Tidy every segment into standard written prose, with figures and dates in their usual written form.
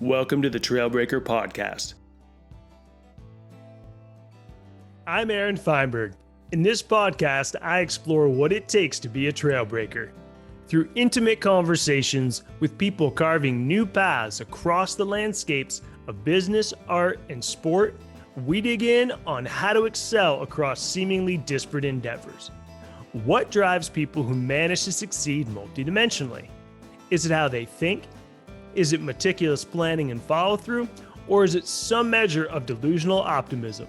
Welcome to the Trailbreaker Podcast. I'm Aaron Feinberg. In this podcast, I explore what it takes to be a trailbreaker. Through intimate conversations with people carving new paths across the landscapes of business, art, and sport, we dig in on how to excel across seemingly disparate endeavors. What drives people who manage to succeed multidimensionally? Is it how they think? Is it meticulous planning and follow-through? Or is it some measure of delusional optimism?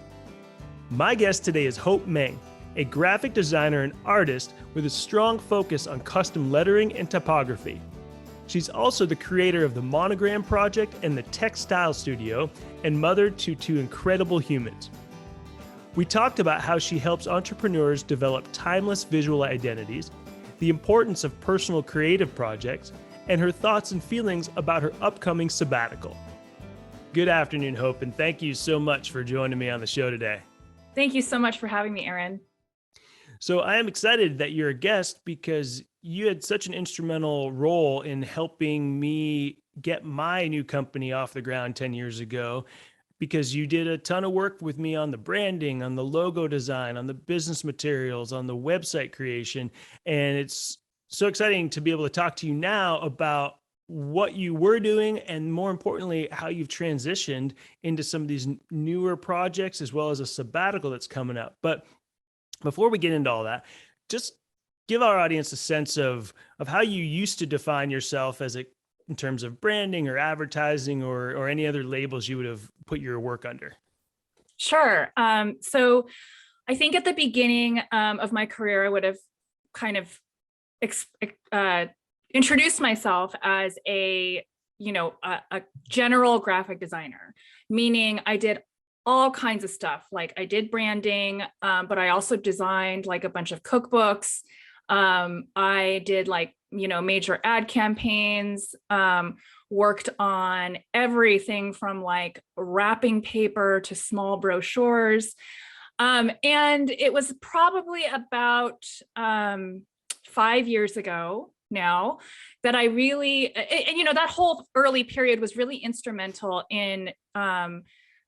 My guest today is Hope Meng, a graphic designer and artist with a strong focus on custom lettering and typography. She's also the creator of the Monogram Project and the Textile Studio, and mother to two incredible humans. We talked about how she helps entrepreneurs develop timeless visual identities, the importance of personal creative projects, and her thoughts and feelings about her upcoming sabbatical. Good afternoon, Hope, and thank you so much for joining me on the show today. Thank you so much for having me, Aaron. So I am excited that you're a guest because you had such an instrumental role in helping me get my new company off the ground 10 years ago, because you did a ton of work with me on the branding, on the logo design, on the business materials, on the website creation. And it's so exciting to be able to talk to you now about what you were doing and, more importantly, how you've transitioned into some of these newer projects, as well as a sabbatical that's coming up. But before we get into all that, just give our audience a sense of how you used to define yourself in terms of branding or advertising or any other labels you would have put your work under. Sure. So I think at the beginning of my career, I would have kind of introduced myself as a general graphic designer, meaning I did all kinds of stuff. Like I did branding, but I also designed like a bunch of cookbooks. I did major ad campaigns, worked on everything from like wrapping paper to small brochures. And it was probably about 5 years ago now that I really, that whole early period was really instrumental in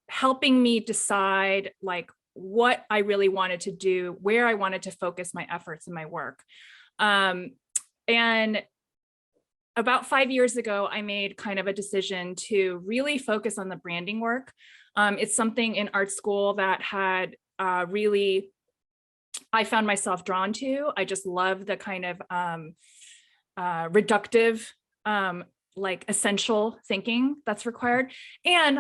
helping me decide like what I really wanted to do, where I wanted to focus my efforts and my work. And about 5 years ago, I made kind of a decision to really focus on the branding work. It's something in art school that had really, I found myself drawn to. I just love the kind of reductive, like essential thinking that's required. And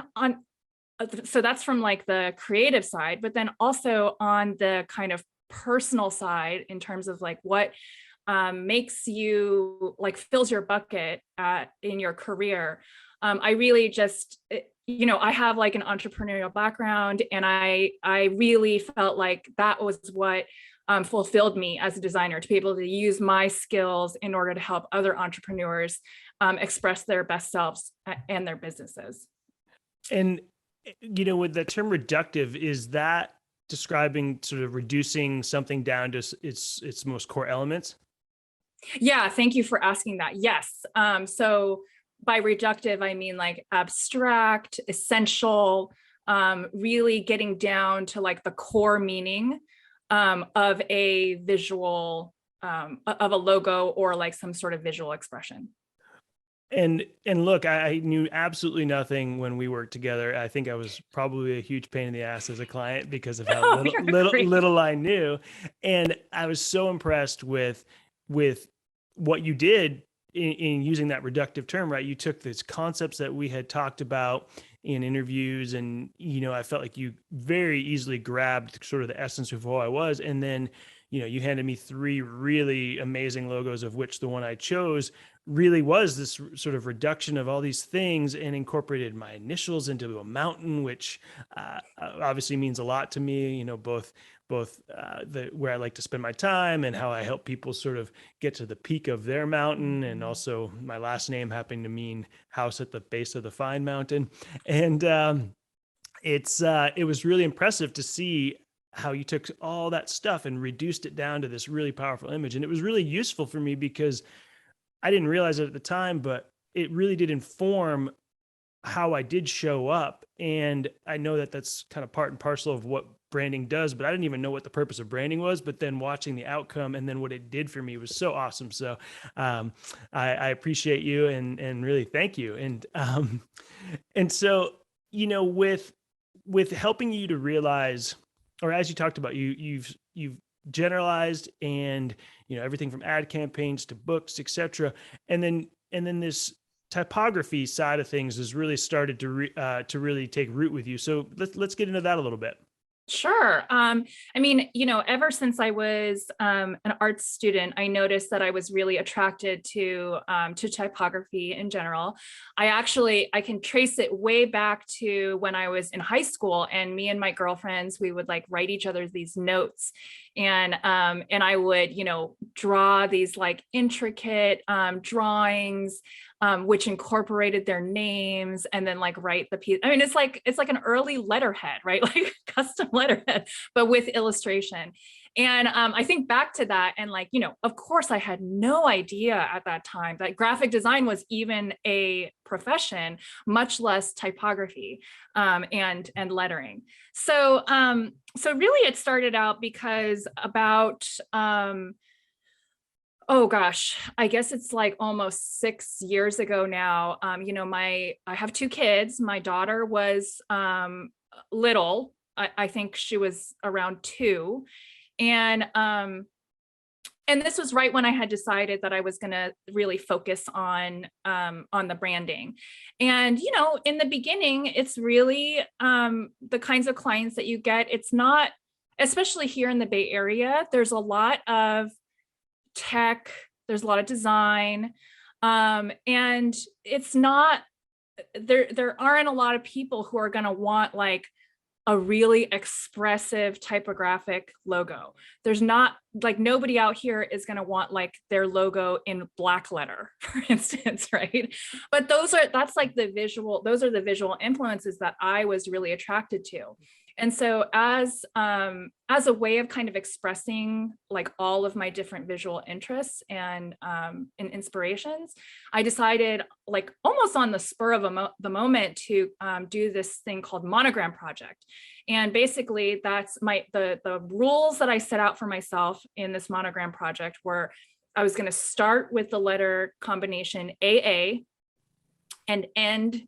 so that's from like the creative side, but then also on the kind of personal side in terms of like what makes you like fills your bucket in your career. I really just, I have like an entrepreneurial background, and I really felt like that was what fulfilled me as a designer, to be able to use my skills in order to help other entrepreneurs express their best selves and their businesses. And with the term reductive, is that describing sort of reducing something down to its most core elements? Yeah, thank you for asking that. Yes. So by reductive, I mean like abstract, essential, really getting down to like the core meaning of a visual, of a logo or like some sort of visual expression. And look, I knew absolutely nothing when we worked together. I think I was probably a huge pain in the ass as a client because of how little I knew. And I was so impressed with what you did in using that reductive term, right? You took these concepts that we had talked about in interviews, and, I felt like you very easily grabbed sort of the essence of who I was. And then, you handed me 3 really amazing logos, of which the one I chose really was this sort of reduction of all these things and incorporated my initials into a mountain, which obviously means a lot to me, both where I like to spend my time and how I help people sort of get to the peak of their mountain. And also my last name happening to mean house at the base of the fine mountain. And it was really impressive to see how you took all that stuff and reduced it down to this really powerful image. And it was really useful for me because I didn't realize it at the time, but it really did inform how I did show up. And I know that that's kind of part and parcel of what branding does, but I didn't even know what the purpose of branding was. But then watching the outcome and then what it did for me was so awesome. So um, I appreciate you and really thank you. And so, with helping you to realize, or as you talked about, you've generalized, and everything from ad campaigns to books, etc. And then this typography side of things has really started to really take root with you. So let's get into that a little bit. Sure. Ever since I was an arts student, I noticed that I was really attracted to typography in general. I can trace it way back to when I was in high school, and me and my girlfriends, we would like write each other these notes, and I would, draw these like intricate drawings, which incorporated their names, and then like write the piece. I mean, it's like an early letterhead, right? Like custom letterhead, but with illustration. And I think back to that, and like, of course, I had no idea at that time that graphic design was even a profession, much less typography and lettering. So really, it started out because about oh gosh, I guess it's like almost 6 years ago now. I have two kids. My daughter was little. I think she was around 2. And this was right when I had decided that I was going to really focus on the branding. And in the beginning, it's really the kinds of clients that you get. It's not, especially here in the Bay Area, there's a lot of tech, there's a lot of design, and it's not, there aren't a lot of people who are going to want like a really expressive typographic logo. There's not, like, nobody out here is going to want like their logo in black letter, for instance, right? But those are the visual influences that I was really attracted to. And so as a way of kind of expressing like all of my different visual interests and inspirations, I decided, like almost on the spur of the moment, to do this thing called Monogram Project. And basically that's the rules that I set out for myself in this Monogram Project were, I was going to start with the letter combination AA and end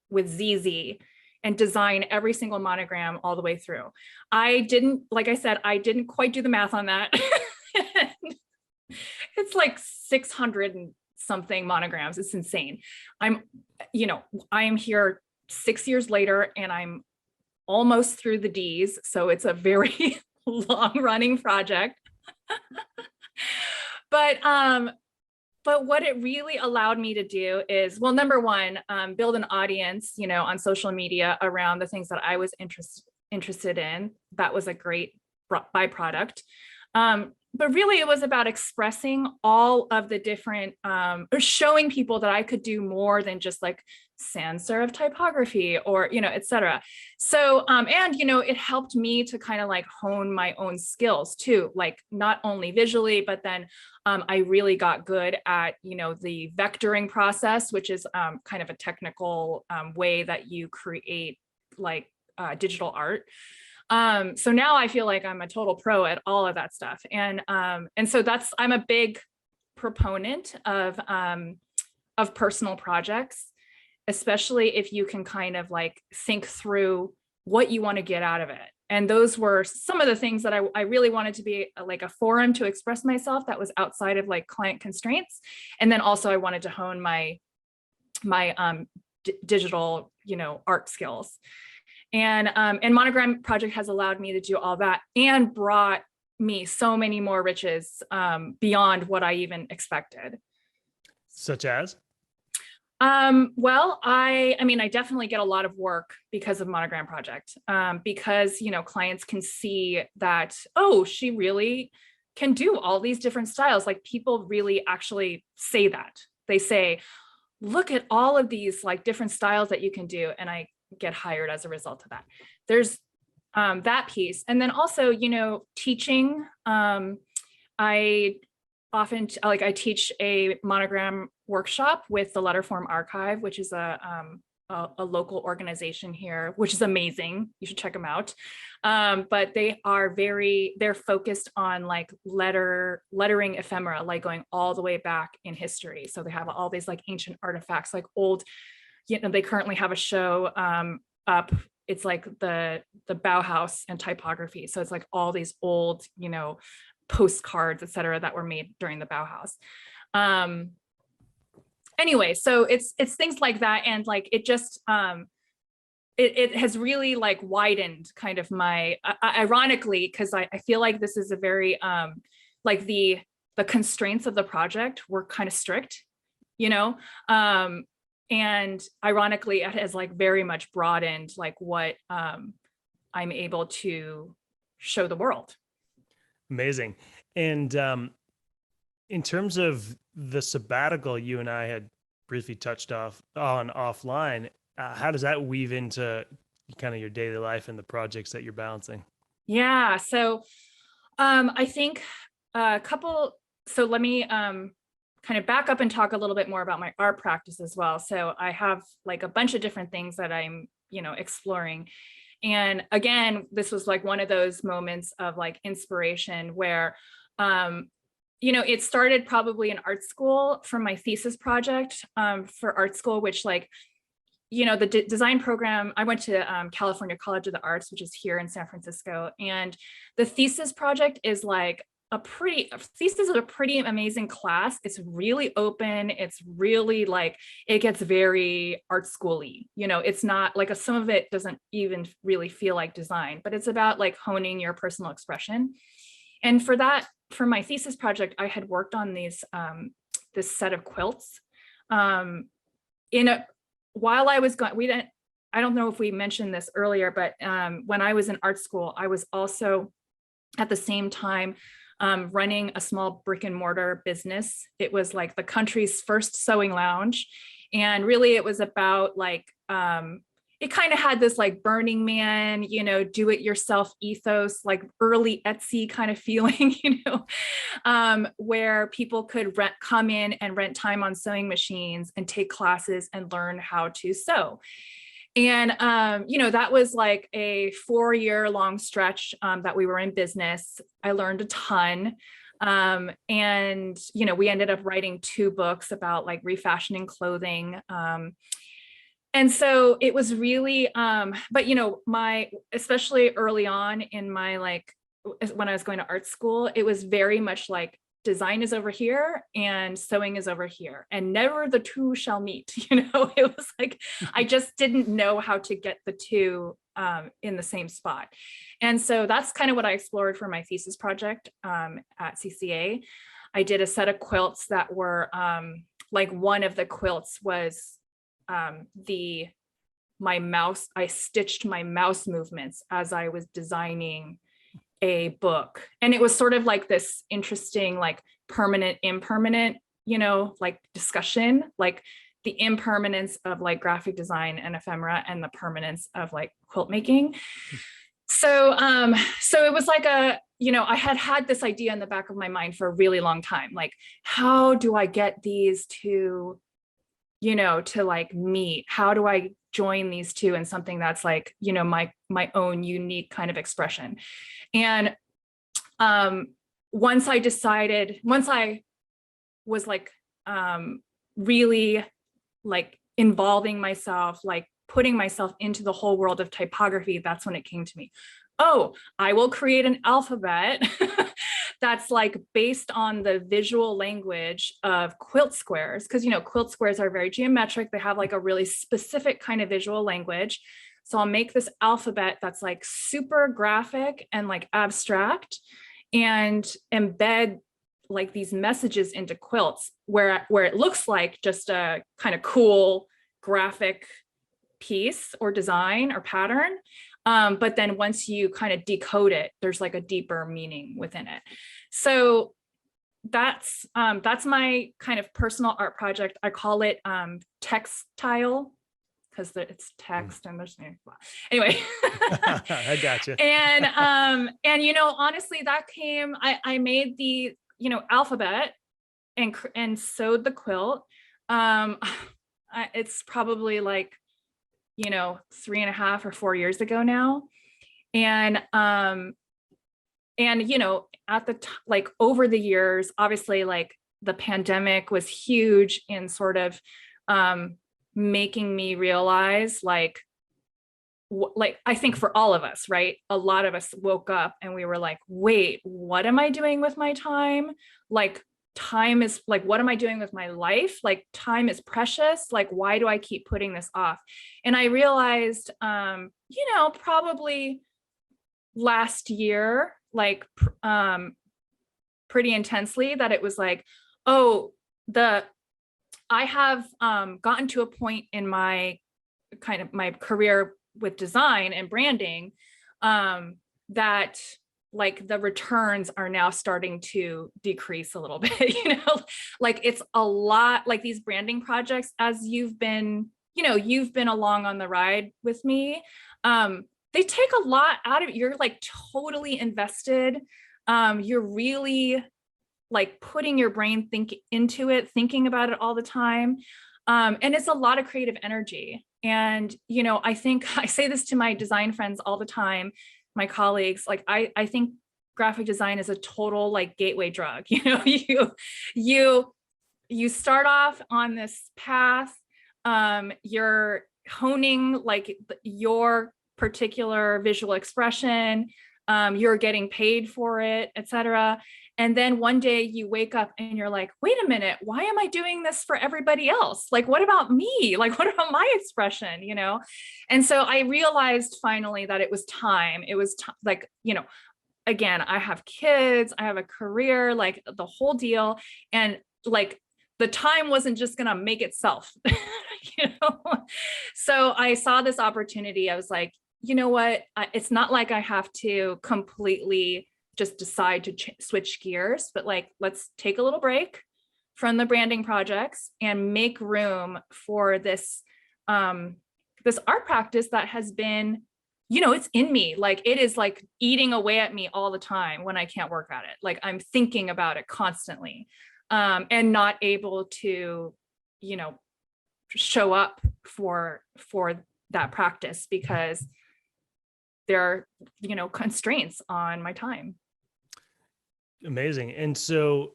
with ZZ, and design every single monogram all the way through. Like I said, I didn't quite do the math on that. It's like 600 and something monograms. It's insane. I am here 6 years later, and I'm almost through the D's. So it's a very long running project. But what it really allowed me to do is, well, number one, build an audience, on social media around the things that I was interested in. That was a great byproduct. But really, it was about expressing all of the different, or showing people that I could do more than just like sans serif typography or, et cetera. So, it helped me to kind of like hone my own skills too, like not only visually, but then I really got good at, the vectoring process, which is kind of a technical way that you create like digital art. So now I feel like I'm a total pro at all of that stuff. And so I'm a big proponent of personal projects, especially if you can kind of like think through what you want to get out of it. And those were some of the things that I really wanted to be like a forum to express myself that was outside of like client constraints. And then also I wanted to hone my digital, art skills. And Monogram Project has allowed me to do all that and brought me so many more riches beyond what I even expected. Such as? Well, I definitely get a lot of work because of Monogram Project, because, clients can see that, oh, she really can do all these different styles. Like people really actually say that. They say, look at all of these like different styles that you can do. And I get hired as a result of that. There's that piece. And then also, teaching. I often I teach a monogram workshop with the Letterform Archive, which is a a local organization here, which is amazing. You should check them out. But they're focused on like lettering ephemera, like going all the way back in history. So they have all these like ancient artifacts, like old, they currently have a show up. It's like the Bauhaus and typography. So it's like all these old, postcards, et cetera, that were made during the Bauhaus. Anyway, so it's things like that. And like, it just, it has really like widened kind of my, ironically, because I feel like this is a very, like the constraints of the project were kind of strict, and ironically, it has like very much broadened like what I'm able to show the world. Amazing. And in terms of the sabbatical you and I had briefly touched on offline, how does that weave into kind of your daily life and the projects that you're balancing? Yeah, so I think so let me kind of back up and talk a little bit more about my art practice as well. So I have like a bunch of different things that I'm, exploring. And again, this was like one of those moments of like inspiration where, it started probably in art school from my thesis project for art school, which like, the design program, I went to California College of the Arts, which is here in San Francisco. And the thesis project is like thesis is a pretty amazing class. It's really open. It's really like, it gets very art school-y. It's not like some of it doesn't even really feel like design, but it's about like honing your personal expression. And for my thesis project, I had worked on this set of quilts. While I was going, I don't know if we mentioned this earlier, but when I was in art school, I was also at the same time running a small brick and mortar business. It was like the country's first sewing lounge. And really it was about like, it kind of had this like Burning Man, do it yourself ethos, like early Etsy kind of feeling, where people could come in and rent time on sewing machines and take classes and learn how to sew. And, that was like a 4-year-long stretch that we were in business. I learned a ton. And, we ended up writing 2 books about like refashioning clothing. And so it was really, but, especially early on in my, like, when I was going to art school, it was very much like design is over here and sewing is over here and never the two shall meet. It was like, I just didn't know how to get the two in the same spot. And so that's kind of what I explored for my thesis project at CCA. I did a set of quilts that were like one of the quilts was I stitched my mouse movements as I was designing a book. And it was sort of like this interesting, like permanent, impermanent, like discussion, like the impermanence of like graphic design and ephemera and the permanence of like quilt making. So it was like I had this idea in the back of my mind for a really long time. Like, how do I get these two, to like meet? How do I join these two in something that's like, my own unique kind of expression? And once I was like really like involving myself, like putting myself into the whole world of typography, that's when it came to me. Oh, I will create an alphabet that's like based on the visual language of quilt squares, because quilt squares are very geometric. They have like a really specific kind of visual language. So I'll make this alphabet that's like super graphic and like abstract and embed like these messages into quilts where it looks like just a kind of cool graphic piece or design or pattern. But then once you kind of decode it, there's like a deeper meaning within it. So that's my kind of personal art project. I call it textile because it's text and there's anyway. I gotcha. And honestly, that came. I made the alphabet and sewed the quilt. It's probably like 3.5 or 4 years ago now. And at the like over the years, obviously, like the pandemic was huge in sort of making me realize like I think for all of us, right? A lot of us woke up and we were like, wait, what am I doing with my time? Like time is like, what am I doing with my life? Like time is precious. Like, why do I keep putting this off? And I realized, probably last year, like pretty intensely, that it was like, oh, I have gotten to a point in my career with design and branding that like the returns are now starting to decrease a little bit, like it's a lot like these branding projects, as you've been along on the ride with me. They take a lot out of it. You're like totally invested. You're really like putting your brain into it, thinking about it all the time. And it's a lot of creative energy. And, I think I say this to my design friends all the time, my colleagues, like, I think graphic design is a total like gateway drug. You start off on this path, you're honing like your particular visual expression, you're getting paid for it, etc. And then one day you wake up and you're like, wait a minute, why am I doing this for everybody else? Like, what about me? Like, what about my expression, And so I realized finally that it was time. It was again, I have kids, I have a career, like the whole deal. And like, the time wasn't just going to make itself, So I saw this opportunity. I was like, you know what? It's not like I have to completely just decide to switch gears, but like, let's take a little break from the branding projects and make room for this, this art practice that has been, it's in me. Like it is like eating away at me all the time when I can't work at it. Like I'm thinking about it constantly, and not able to, show up for that practice because there are, constraints on my time. Amazing. And so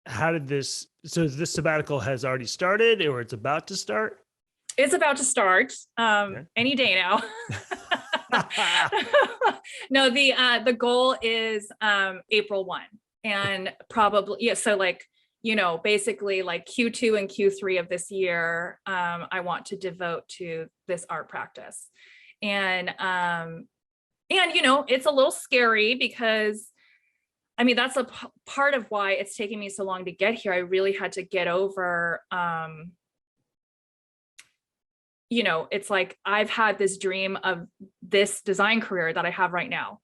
this sabbatical has already started or it's about to start? It's about to start any day now. No, the goal is April 1, and probably, yeah. So like, basically like Q2 and Q3 of this year, I want to devote to this art practice. And it's a little scary because that's a part of why it's taking me so long to get here. I really had to get over, it's like I've had this dream of this design career that I have right now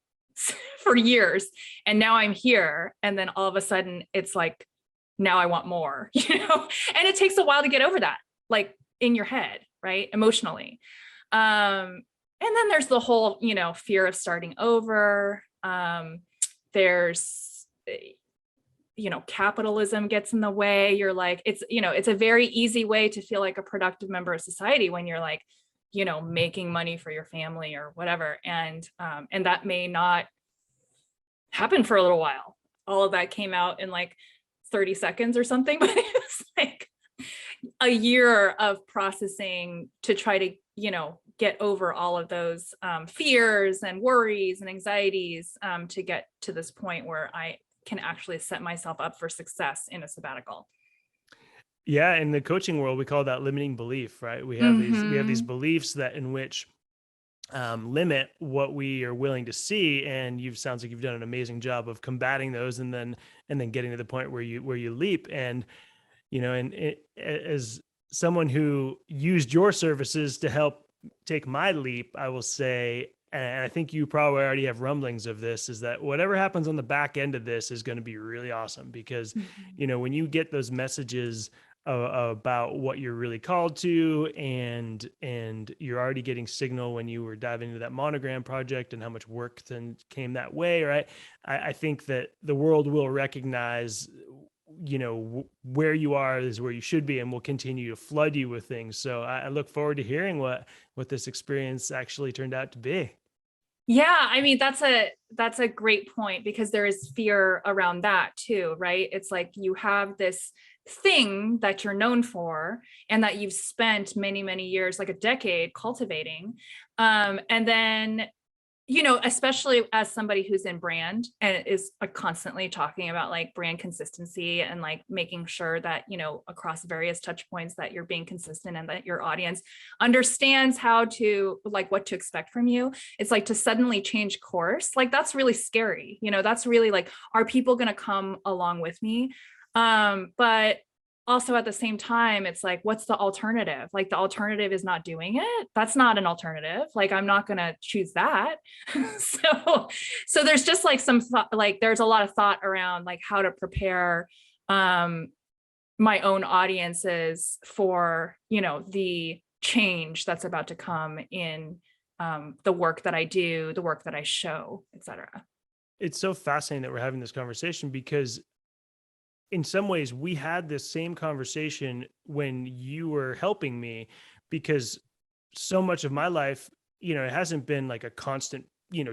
for years. And now I'm here. And then all of a sudden it's like, now I want more, and it takes a while to get over that, like in your head, right? Emotionally. And then there's the whole, fear of starting over. There's, capitalism gets in the way. You're like, it's a very easy way to feel like a productive member of society when you're like, making money for your family or whatever. And that may not happen for a little while. All of that came out in like 30 seconds or something, but it was like a year of processing to try to, get over all of those fears and worries and anxieties, to get to this point where I can actually set myself up for success in a sabbatical. Yeah, in the coaching world, we call that limiting belief, right? We have these beliefs that in which limit what we are willing to see, and sounds like you've done an amazing job of combating those, and then getting to the point where you leap. And as someone who used your services to help take my leap, I will say, and I think you probably already have rumblings of this, is that whatever happens on the back end of this is going to be really awesome because, when you get those messages about what you're really called to, and you're already getting signal when you were diving into that Monogram project and how much work then came that way, right? I think that the world will recognize where you are is where you should be, and we'll continue to flood you with things. So I look forward to hearing what this experience actually turned out to be. Yeah, I mean, that's a great point, because there is fear around that too, right? It's like you have this thing that you're known for and that you've spent many, many years, like a decade cultivating. And then, especially as somebody who's in brand and is constantly talking about like brand consistency and like making sure that, across various touch points that you're being consistent and that your audience understands how to, like, what to expect from you. It's like to suddenly change course. Like, that's really scary. That's really like, are people going to come along with me? But also at the same time, it's like, what's the alternative? Like, the alternative is not doing it. That's not an alternative. Like, I'm not going to choose that. so there's just like some thought, like there's a lot of thought around like how to prepare my own audiences for, the change that's about to come in the work that I do, the work that I show, etc. It's so fascinating that we're having this conversation, because in some ways we had this same conversation when you were helping me, because so much of my life, it hasn't been like a constant,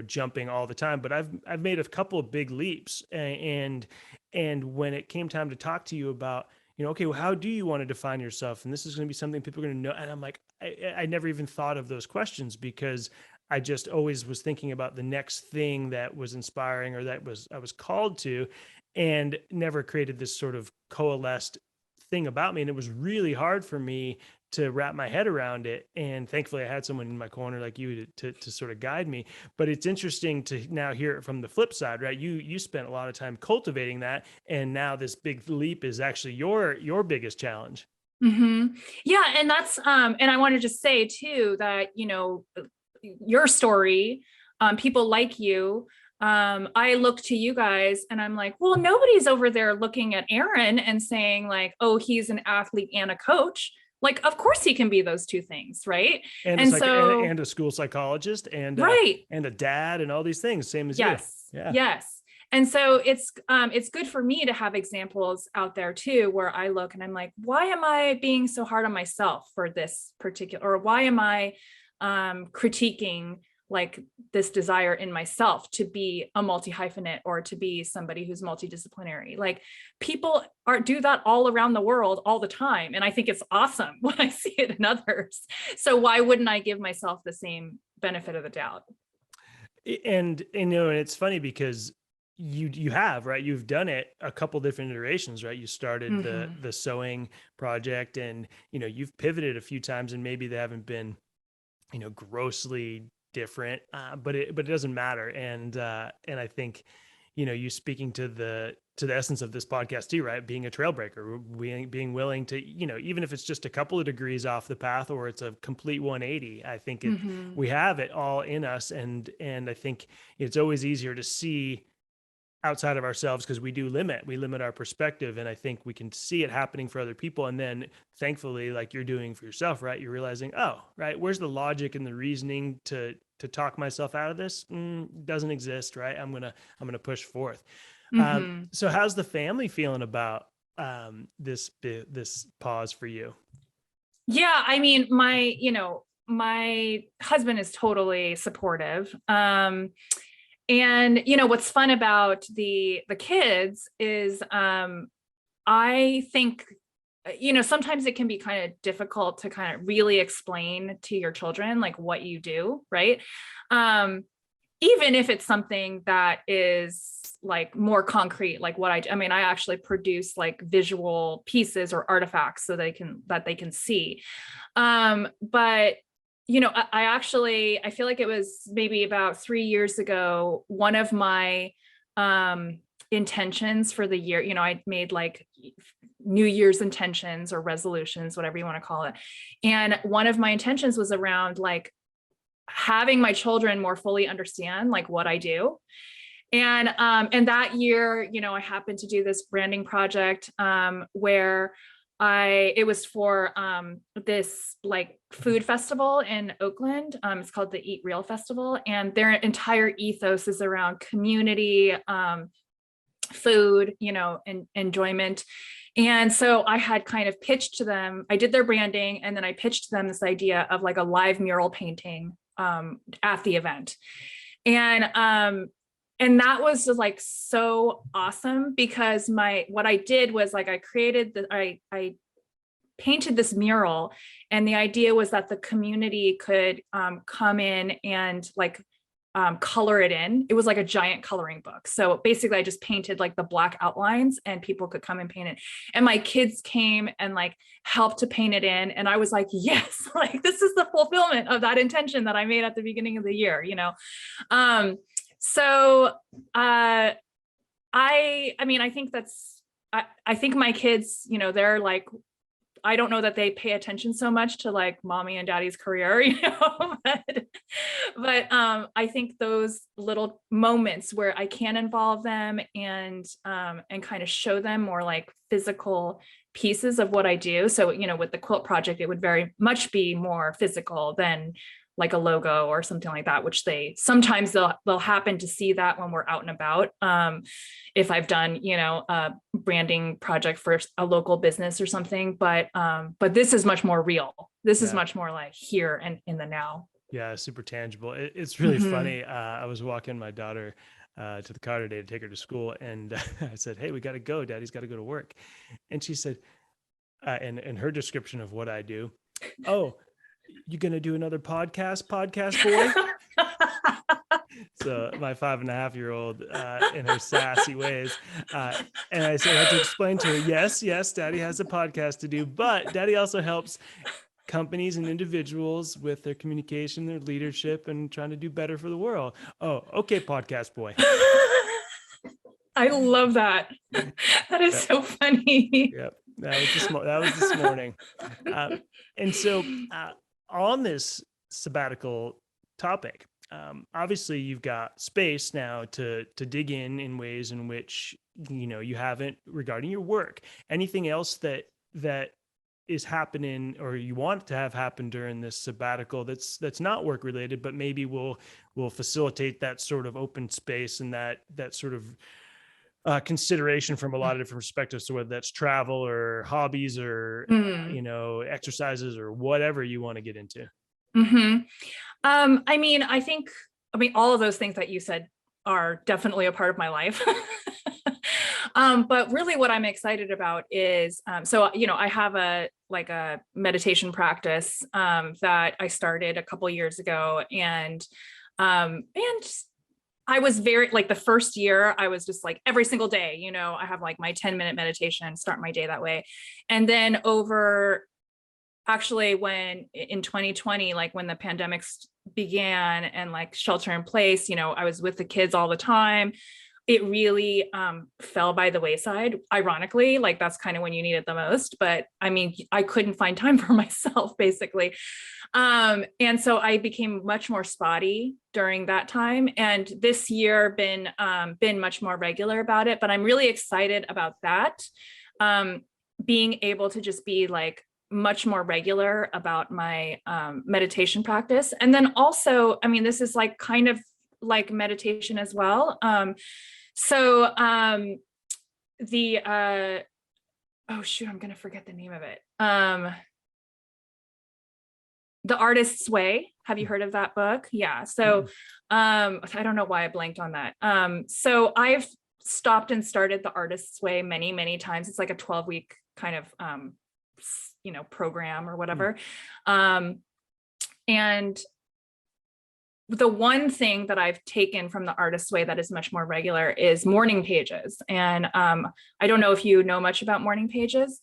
jumping all the time, but I've made a couple of big leaps. And when it came time to talk to you about, okay, well, how do you want to define yourself? And this is going to be something people are going to know. And I'm like, I never even thought of those questions, because I just always was thinking about the next thing that was inspiring or that I was called to, and never created this sort of coalesced thing about me. And it was really hard for me to wrap my head around it. And thankfully I had someone in my corner like you to sort of guide me. But it's interesting to now hear it from the flip side, right? You spent a lot of time cultivating that, and now this big leap is actually your biggest challenge. Mm-hmm. Yeah. And that's, and I want to just say too, that, your story, people like you, I look to you guys and I'm like, well, nobody's over there looking at Aaron and saying like, oh, he's an athlete and a coach. Like, of course he can be those two things, right? And and a school psychologist and right. And a dad and all these things, same as yes, you. Yeah. Yes. And so it's good for me to have examples out there too, where I look and I'm like, why am I being so hard on myself for this particular, or why am I critiquing like this desire in myself to be a multi-hyphenate or to be somebody who's multidisciplinary? Like, people do that all around the world all the time. And I think it's awesome when I see it in others. So why wouldn't I give myself the same benefit of the doubt? And it's funny because you have, right? You've done it a couple different iterations, right? You started Mm-hmm. the sewing project, and you've pivoted a few times, and maybe they haven't been grossly different, but it doesn't matter. And I think you speaking to the essence of this podcast too, right? Being a trail breaker, being willing to, even if it's just a couple of degrees off the path or it's a complete 180, I think Mm-hmm. we have it all in us. And I think it's always easier to see outside of ourselves, because we limit our perspective. And I think we can see it happening for other people. And then thankfully, like you're doing for yourself, right? You're realizing, oh, right, where's the logic and the reasoning to talk myself out of this? Doesn't exist, right? I'm going to push forth. Mm-hmm. So how's the family feeling about this pause for you? Yeah, I mean, my husband is totally supportive. And what's fun about the kids is I think sometimes it can be kind of difficult to kind of really explain to your children like what you do, right? Even if it's something that is like more concrete, like what I do. I mean, I actually produce like visual pieces or artifacts so they can see. But I feel like it was maybe about 3 years ago, one of my intentions for the year, I made like New Year's intentions or resolutions, whatever you want to call it. And one of my intentions was around like having my children more fully understand like what I do. And that year, I happened to do this branding project where it was for this like food festival in Oakland. It's called the Eat Real Festival, and their entire ethos is around community, food, and enjoyment. And so I had kind of pitched to them, I did their branding, and then I pitched to them this idea of like a live mural painting at the event. And that was just like so awesome, because what I did was like I painted this mural, and the idea was that the community could come in and like color it in. It was like a giant coloring book. So basically I just painted like the black outlines, and people could come and paint it. And my kids came and like helped to paint it in. And I was like, yes, like this is the fulfillment of that intention that I made at the beginning of the year, So I mean, I think I think my kids, they're like, I don't know that they pay attention so much to like mommy and daddy's career, but I think those little moments where I can involve them and kind of show them more like physical pieces of what I do. So, with the quilt project, it would very much be more physical than like a logo or something like that, which sometimes they'll happen to see that when we're out and about. If I've done, a branding project for a local business or something, but this is much more real. This is much more like here and in the now. Yeah, super tangible. It's really funny. I was walking my daughter to the car today to take her to school, and I said, "Hey, we got to go. Daddy's got to go to work." And she said, and her description of what I do, "Oh, you gonna do another podcast boy?" So my 5.5-year-old in her sassy ways, and I said, I had to explain to her, yes, daddy has a podcast to do, but daddy also helps companies and individuals with their communication, their leadership, and trying to do better for the world. Oh, okay, podcast boy. I love that. That is so funny. Yep, that was this morning. And so on this sabbatical topic, obviously you've got space now to dig in ways in which you haven't regarding your work. Anything else that is happening or you want to have happen during this sabbatical that's not work related, but maybe will facilitate that sort of open space and that sort of consideration from a lot of different perspectives, so whether that's travel or hobbies or exercises or whatever you want to get into? I mean, all of those things that you said are definitely a part of my life. But really what I'm excited about is, I have a meditation practice that I started a couple years ago. And I was very, like the first year, I was just like every single day, I have like my 10-minute meditation, start my day that way. And then actually when in 2020, like when the pandemic began and like shelter in place, I was with the kids all the time. It really fell by the wayside. Ironically, like that's kind of when you need it the most. But I mean, I couldn't find time for myself, basically. And so I became much more spotty during that time. And this year been much more regular about it. But I'm really excited about that. Being able to just be like much more regular about my meditation practice. And then also, I mean, this is like kind of like meditation as well. Oh shoot, I'm going to forget the name of it. The Artist's Way. Have you heard of that book? Yeah. So I don't know why I blanked on that. So I've stopped and started The Artist's Way many, many times. It's like a 12-week kind of, program or whatever. And the one thing that I've taken from The Artist's Way that is much more regular is morning pages. And I don't know if you know much about morning pages.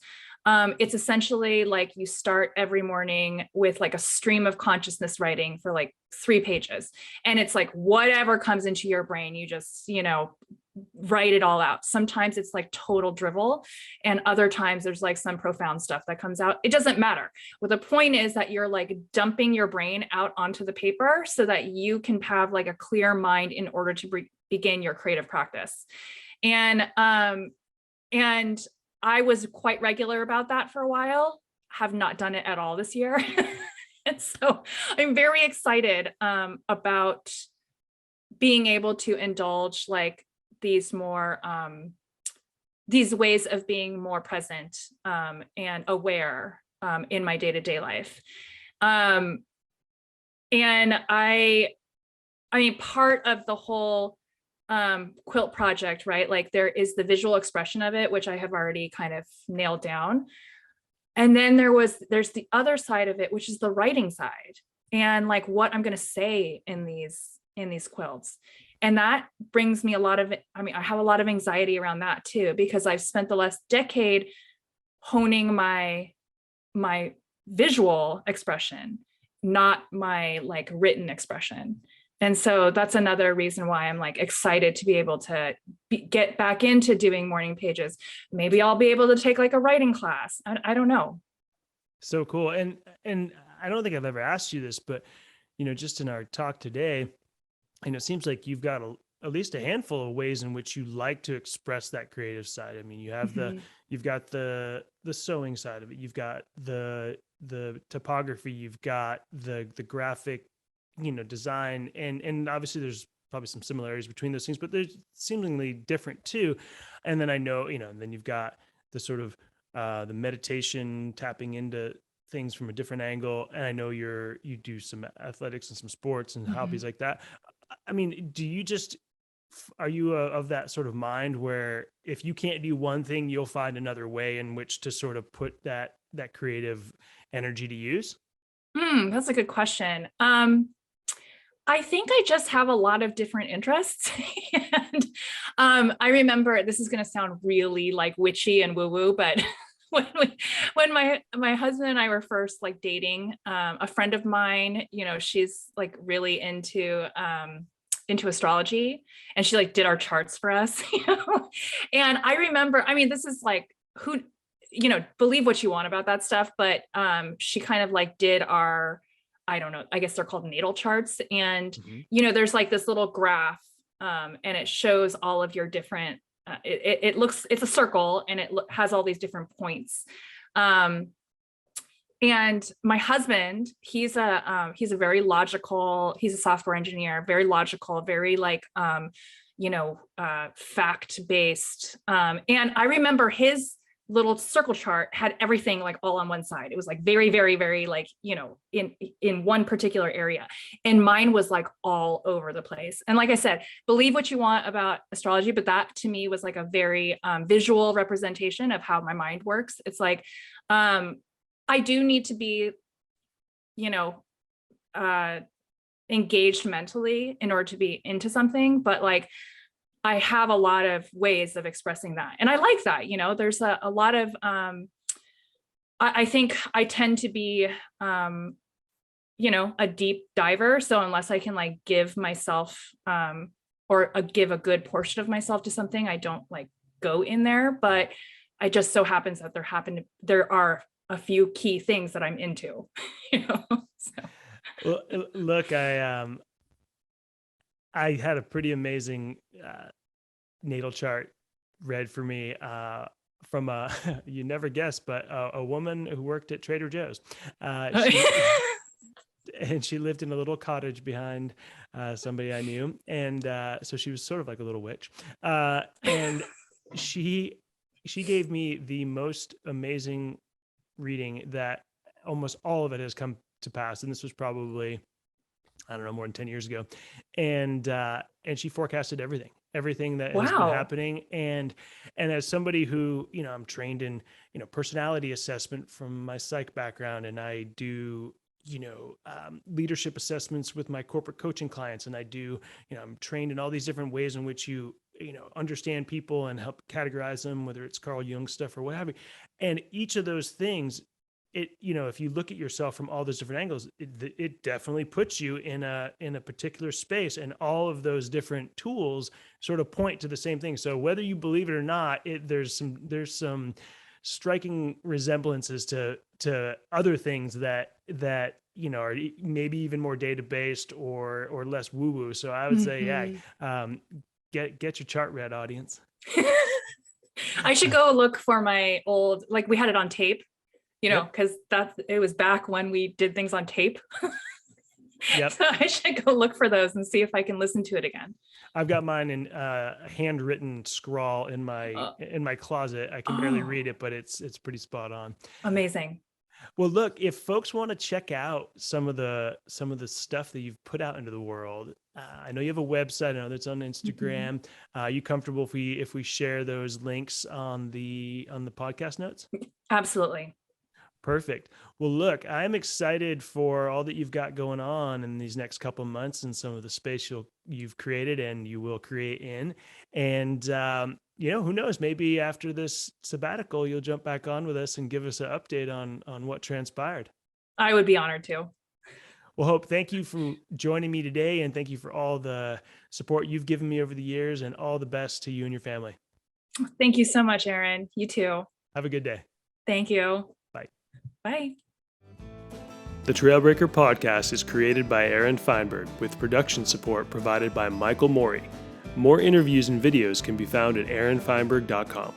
It's essentially like you start every morning with like a stream of consciousness writing for like 3 pages. And it's like whatever comes into your brain, you just, write it all out. Sometimes it's like total drivel, and other times there's like some profound stuff that comes out. It doesn't matter. Well, the point is that you're like dumping your brain out onto the paper so that you can have like a clear mind in order to begin your creative practice. And I was quite regular about that for a while, have not done it at all this year. And so I'm very excited about being able to indulge like these more these ways of being more present and aware in my day-to-day life. And I mean, part of the whole quilt project, right? Like there is the visual expression of it, which I have already kind of nailed down. And then there's the other side of it, which is the writing side, and like what I'm going to say in these quilts. And that brings me I have a lot of anxiety around that too, because I've spent the last decade honing my visual expression, not my like written expression. And so that's another reason why I'm like excited to be able to get back into doing morning pages. Maybe I'll be able to take like a writing class. I don't know. So cool. And I don't think I've ever asked you this, but just in our talk today, it seems like you've got at least a handful of ways in which you like to express that creative side. I mean, you have you've got the sewing side of it. You've got the typography. You've got the graphic, design, and obviously there's probably some similarities between those things, but they're seemingly different too. And then I know, and then you've got the sort of the meditation, tapping into things from a different angle. And I know you do some athletics and some sports and hobbies like that. I mean, are you of that sort of mind where if you can't do one thing, you'll find another way in which to sort of put that creative energy to use? That's a good question. I think I just have a lot of different interests. And I remember, this is going to sound really like witchy and woo-woo, but when my husband and I were first like dating, a friend of mine, she's like really into astrology, and she like did our charts for us, And I remember, I mean, this is like who, believe what you want about that stuff, but she kind of like did our, I don't know, I guess they're called natal charts. And, there's like this little graph and it shows all of your different, it's a circle and it has all these different points. And my husband, he's a very logical, he's a software engineer, very logical, very like, fact-based. And I remember his little circle chart had everything like all on one side. It was like very, very, very like, in one particular area. And mine was like all over the place. And like I said, believe what you want about astrology, but that to me was like a very visual representation of how my mind works. It's like, I do need to be, engaged mentally in order to be into something, but like, I have a lot of ways of expressing that. And I like that, there's a lot of, I think I tend to be, a deep diver. So unless I can like give myself, or give a good portion of myself to something, I don't like go in there, but it just so happens that there are a few key things that I'm into, so. Well, look, I had a pretty amazing natal chart read for me from a, you never guess, but a woman who worked at Trader Joe's. And she lived in a little cottage behind somebody I knew. And so she was sort of like a little witch. And she gave me the most amazing reading that almost all of it has come to pass. And this was probably, I don't know, more than 10 years ago. And she forecasted everything that has been happening. And as somebody who, I'm trained in, personality assessment from my psych background, and I do, leadership assessments with my corporate coaching clients. And I do, I'm trained in all these different ways in which you understand people and help categorize them, whether it's Carl Jung stuff or what have you. And each of those things, if you look at yourself from all those different angles, it definitely puts you in a particular space, and all of those different tools sort of point to the same thing. So whether you believe it or not, there's some striking resemblances to other things that are maybe even more data based or less woo woo. So I would say, get your chart read, audience. I should go look for my old, like we had it on tape. Because it was back when we did things on tape. Yep. So I should go look for those and see if I can listen to it again. I've got mine in handwritten scrawl in Uh, my closet. I can barely oh, read it, but it's pretty spot on. amazing. Well, look, if folks want to check out some of the stuff that you've put out into the world, I know you have a website. I know that's on Instagram. Are you comfortable if we share those links on the podcast notes? Absolutely. Perfect. Well, look, I'm excited for all that you've got going on in these next couple of months and some of the space you've created and you will create in. And who knows? Maybe after this sabbatical, you'll jump back on with us and give us an update on what transpired. I would be honored to. Well, Hope, thank you for joining me today, and thank you for all the support you've given me over the years, and all the best to you and your family. Thank you so much, Aaron. You too. Have a good day. Thank you. Bye. Bye. The Trailbreaker Podcast is created by Aaron Feinberg with production support provided by Michael Morey. More interviews and videos can be found at aaronfeinberg.com.